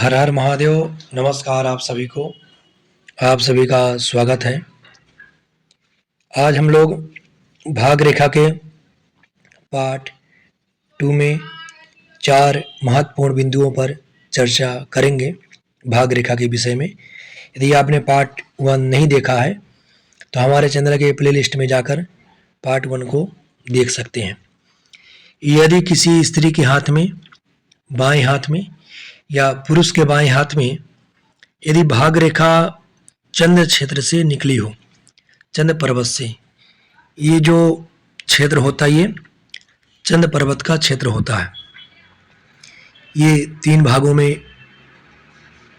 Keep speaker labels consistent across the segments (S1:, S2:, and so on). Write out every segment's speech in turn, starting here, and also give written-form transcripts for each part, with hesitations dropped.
S1: हर हर महादेव। नमस्कार आप सभी को। आप सभी का स्वागत है। आज हम लोग भाग रेखा के पार्ट 2 में 4 महत्वपूर्ण बिंदुओं पर चर्चा करेंगे भाग रेखा के विषय में। यदि आपने पार्ट 1 नहीं देखा है तो हमारे चैनल के प्लेलिस्ट में जाकर पार्ट 1 को देख सकते हैं। यदि किसी स्त्री के हाथ में, बाएं हाथ में या पुरुष के बाएं हाथ में यदि भाग रेखा चंद्र क्षेत्र से निकली हो, चंद्र पर्वत से, ये जो क्षेत्र होता है ये चंद्र पर्वत का क्षेत्र होता है। ये 3 भागों में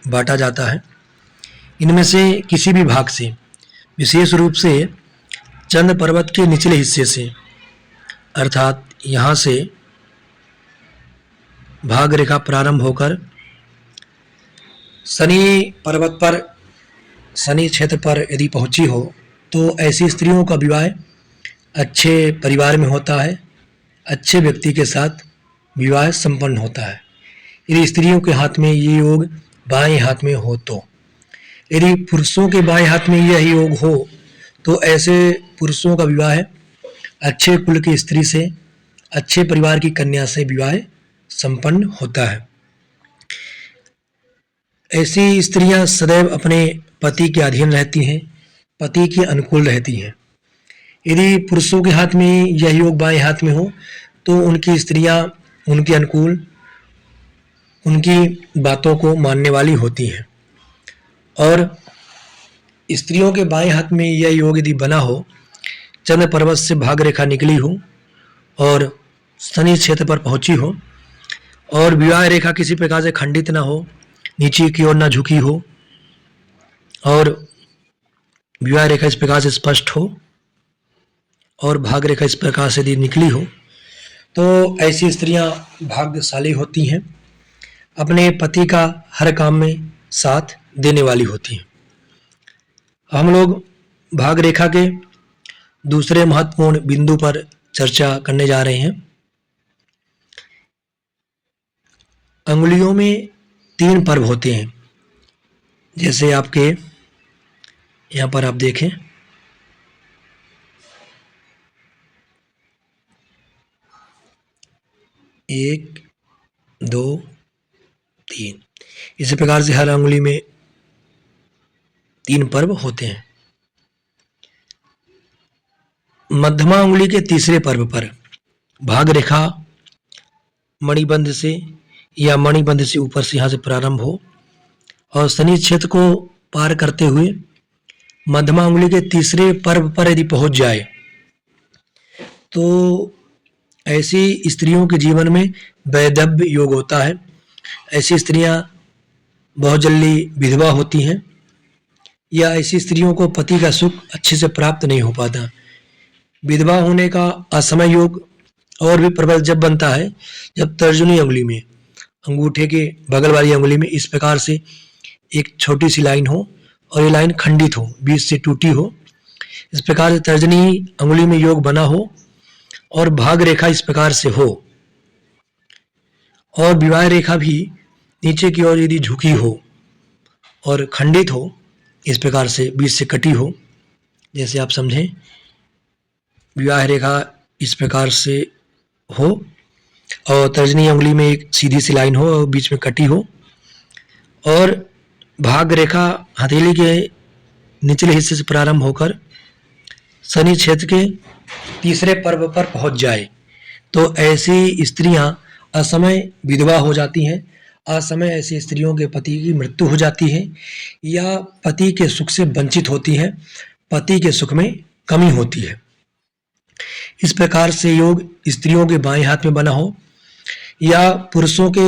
S1: बांटा जाता है। इनमें से किसी भी भाग से, विशेष रूप से चंद्र पर्वत के निचले हिस्से से, अर्थात यहाँ से भाग रेखा प्रारंभ होकर शनि पर्वत पर, शनि क्षेत्र पर यदि पहुंची हो तो ऐसी स्त्रियों का विवाह अच्छे परिवार में होता है, अच्छे व्यक्ति के साथ विवाह संपन्न होता है। यदि स्त्रियों के हाथ में ये योग बाएं हाथ में हो तो, यदि पुरुषों के बाएं हाथ में यह योग हो तो ऐसे पुरुषों का विवाह अच्छे कुल की स्त्री से, अच्छे परिवार की कन्या से विवाह संपन्न होता है। ऐसी स्त्रियां सदैव अपने पति के अधीन रहती हैं, पति के अनुकूल रहती हैं। यदि पुरुषों के हाथ में यह योग बाएं हाथ में हो तो उनकी स्त्रियां उनके अनुकूल, उनकी बातों को मानने वाली होती हैं। और स्त्रियों के बाएं हाथ में यह योग यदि बना हो, चंद्र पर्वत से भाग रेखा निकली हो और शनि क्षेत्र पर पहुंची हो और विवाह रेखा किसी प्रकार से खंडित ना हो, नीचे की ओर ना झुकी हो और विवाह रेखा इस प्रकार से स्पष्ट हो और भाग रेखा इस प्रकार से यदि निकली हो तो ऐसी स्त्रियां भाग्यशाली होती हैं, अपने पति का हर काम में साथ देने वाली होती हैं। हम लोग भाग रेखा के दूसरे महत्वपूर्ण बिंदु पर चर्चा करने जा रहे हैं। अंगुलियों में 3 पर्व होते हैं। जैसे आपके यहाँ पर आप देखें, एक, 2, 3, इसी प्रकार से हर अंगुली में 3 पर्व होते हैं। मध्यमा अंगुली के तीसरे पर्व पर भाग रेखा मणिबंध से या मणिबंध से ऊपर से यहाँ से प्रारंभ हो और शनि क्षेत्र को पार करते हुए मध्यमा अंगुली के तीसरे पर्व पर यदि पहुंच जाए तो ऐसी स्त्रियों के जीवन में वैधव्य योग होता है। ऐसी स्त्रियां बहुत जल्दी विधवा होती हैं या ऐसी स्त्रियों को पति का सुख अच्छे से प्राप्त नहीं हो पाता। विधवा होने का असमय योग और भी प्रबल जब बनता है जब तर्जनी अंगुली में, अंगूठे के बगल वाली अंगुली में इस प्रकार से एक छोटी सी लाइन हो और ये लाइन खंडित हो, बीच से टूटी हो। इस प्रकार से तर्जनी अंगुली में योग बना हो और भाग रेखा इस प्रकार से हो और विवाह रेखा भी नीचे की ओर यदि झुकी हो और खंडित हो, इस प्रकार से बीच से कटी हो। जैसे आप समझें, विवाह रेखा इस प्रकार से हो और तर्जनी अंगुली में एक सीधी सी लाइन हो और बीच में कटी हो और भाग रेखा हथेली के निचले हिस्से से प्रारंभ होकर शनि क्षेत्र के तीसरे पर्व पर पहुंच जाए तो ऐसी स्त्रियां असमय विधवा हो जाती हैं। असमय ऐसी स्त्रियों के पति की मृत्यु हो जाती है या पति के सुख से वंचित होती हैं, पति के सुख में कमी होती है। इस प्रकार से योग स्त्रियों के बाएं हाथ में बना हो या पुरुषों के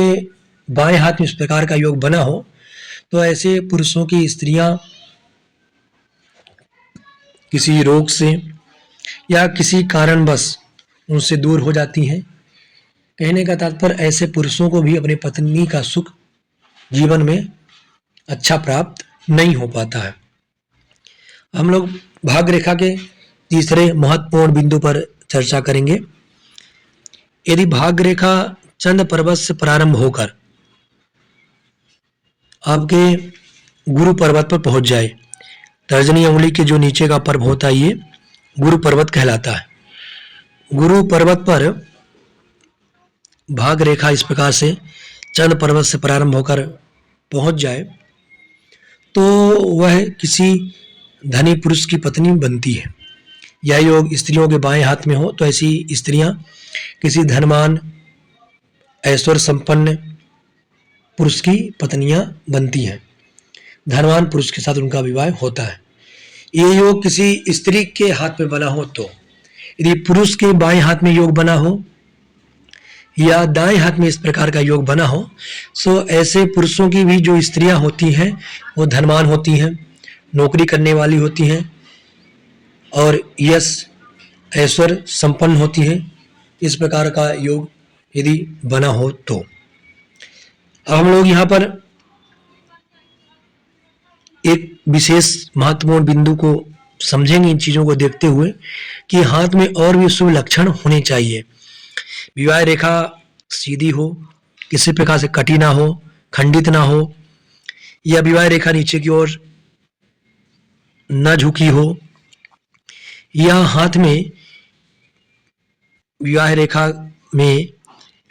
S1: बाएं हाथ में इस प्रकार का योग बना हो तो ऐसे पुरुषों की स्त्रियां किसी रोग से या किसी कारणवश उनसे दूर हो जाती हैं। कहने का तात्पर्य ऐसे पुरुषों को भी अपनी पत्नी का सुख जीवन में अच्छा प्राप्त नहीं हो पाता है। हम लोग भाग रेखा के तीसरे महत्वपूर्ण बिंदु पर चर्चा करेंगे। यदि भाग रेखा चंद्र पर्वत से प्रारंभ होकर आपके गुरु पर्वत पर पहुंच जाए। तर्जनी उंगली के जो नीचे का पर्व होता है ये गुरु पर्वत कहलाता है। गुरु पर्वत पर भाग रेखा इस प्रकार से चंद्र पर्वत से प्रारंभ होकर पहुंच जाए तो वह किसी धनी पुरुष की पत्नी बनती है। यह योग स्त्रियों के बाएं हाथ में हो तो ऐसी स्त्रियां किसी धनवान ऐश्वर्य संपन्न पुरुष की पत्नियां बनती हैं। धनवान पुरुष के साथ उनका विवाह होता है। ये योग किसी स्त्री के हाथ में बना हो तो, यदि पुरुष के बाएं हाथ में योग बना हो या दाएं हाथ में इस प्रकार का योग बना हो तो ऐसे पुरुषों की भी जो स्त्रियां होती हैं वो धनवान होती हैं, नौकरी करने वाली होती हैं और यश ऐश्वर्य संपन्न होती हैं। इस प्रकार का योग यदि बना हो तो अब हम लोग यहाँ पर एक विशेष महत्वपूर्ण बिंदु को समझेंगे इन चीजों को देखते हुए कि हाथ में और भी शुभ लक्षण होने चाहिए। विवाह रेखा सीधी हो, किसी प्रकार से कटी ना हो, खंडित ना हो, या विवाह रेखा नीचे की ओर न झुकी हो, या हाथ में विवाह रेखा में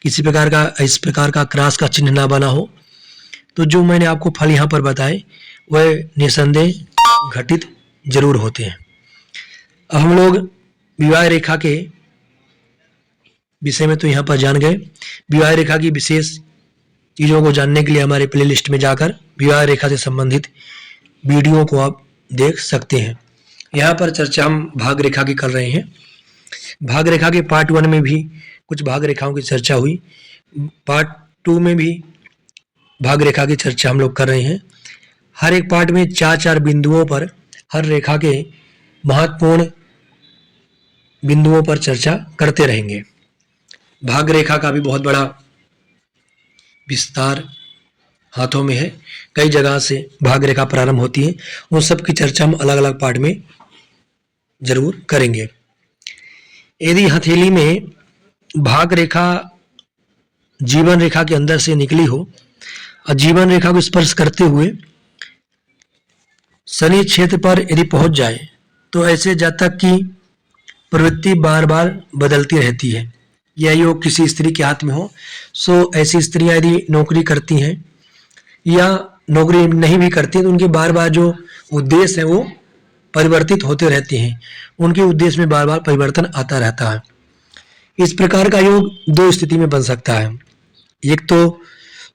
S1: किसी प्रकार का इस प्रकार का क्रॉस का चिन्ह ना बना हो, तो जो मैंने आपको फल यहाँ पर बताए वह निसंदेह घटित जरूर होते हैं। अब हम लोग विवाह रेखा के विषय में तो यहाँ पर जान गए। विवाह रेखा की विशेष चीज़ों को जानने के लिए हमारे प्लेलिस्ट में जाकर विवाह रेखा से संबंधित वीडियो को आप देख सकते हैं। यहाँ पर चर्चा हम भाग रेखा की कर रहे हैं। भाग रेखा के पार्ट 1 में भी कुछ भाग रेखाओं की चर्चा हुई, पार्ट 2 में भी भाग रेखा की चर्चा हम लोग कर रहे हैं। हर एक पार्ट में 4-4 बिंदुओं पर, हर रेखा के महत्वपूर्ण बिंदुओं पर चर्चा करते रहेंगे। भाग रेखा का भी बहुत बड़ा विस्तार हाथों में है, कई जगह से भाग रेखा प्रारंभ होती है, उन सब की चर्चा हम अलग अलग पार्ट में जरूर करेंगे। यदि हथेली में भाग रेखा जीवन रेखा के अंदर से निकली हो और जीवन रेखा को स्पर्श करते हुए शनि क्षेत्र पर यदि पहुंच जाए तो ऐसे जातक की प्रवृत्ति बार बार बदलती रहती है। यह योग किसी स्त्री के हाथ में हो सो ऐसी स्त्रियां यदि नौकरी करती हैं या नौकरी नहीं भी करती हैं तो उनके बार बार जो उद्देश्य है वो परिवर्तित होते रहते हैं, उनके उद्देश्य में बार बार परिवर्तन आता रहता है। इस प्रकार का योग 2 स्थिति में बन सकता है। एक तो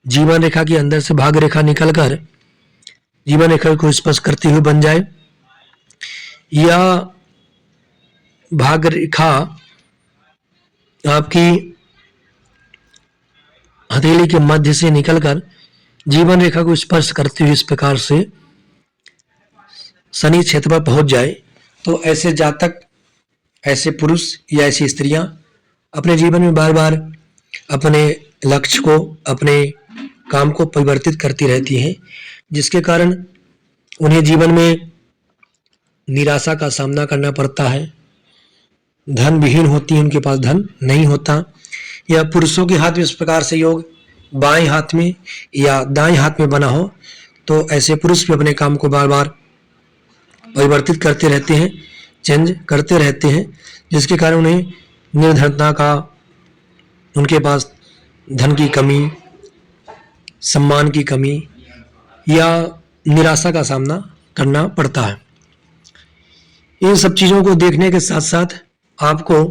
S1: जीवन रेखा के अंदर से भाग रेखा निकलकर जीवन रेखा को स्पर्श करते हुए बन जाए, या भाग रेखा आपकी हथेली के मध्य से निकलकर जीवन रेखा को स्पर्श करते हुए इस प्रकार से शनि क्षेत्र पर पहुंच जाए तो ऐसे जातक, ऐसे पुरुष या ऐसी स्त्रियां अपने जीवन में बार बार अपने लक्ष्य को, अपने काम को परिवर्तित करती रहती हैं, जिसके कारण उन्हें जीवन में निराशा का सामना करना पड़ता है। धन विहीन होती है, उनके पास धन नहीं होता। या पुरुषों के हाथ में इस प्रकार से योग बाएं हाथ में या दाएं हाथ में बना हो तो ऐसे पुरुष भी अपने काम को बार बार परिवर्तित करते रहते हैं, चेंज करते रहते हैं, जिसके कारण उन्हें निर्धनता का, उनके पास धन की कमी, सम्मान की कमी या निराशा का सामना करना पड़ता है। इन सब चीज़ों को देखने के साथ साथ आपको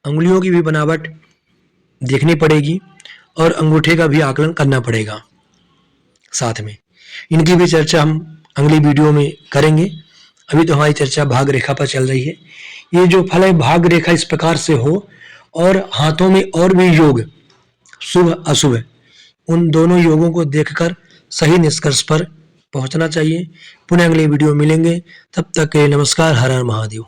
S1: अंगुलियों की भी बनावट देखनी पड़ेगी और अंगूठे का भी आकलन करना पड़ेगा साथ में। इनकी भी चर्चा हम अगली वीडियो में करेंगे। अभी तो हमारी चर्चा भाग रेखा पर चल रही है। ये जो फल है भाग रेखा इस प्रकार से हो और हाथों में और भी योग शुभ अशुभ, उन दोनों योगों को देखकर सही निष्कर्ष पर पहुंचना चाहिए। पुनः अगले वीडियो मिलेंगे, तब तक के लिए नमस्कार। हर हर महादेव।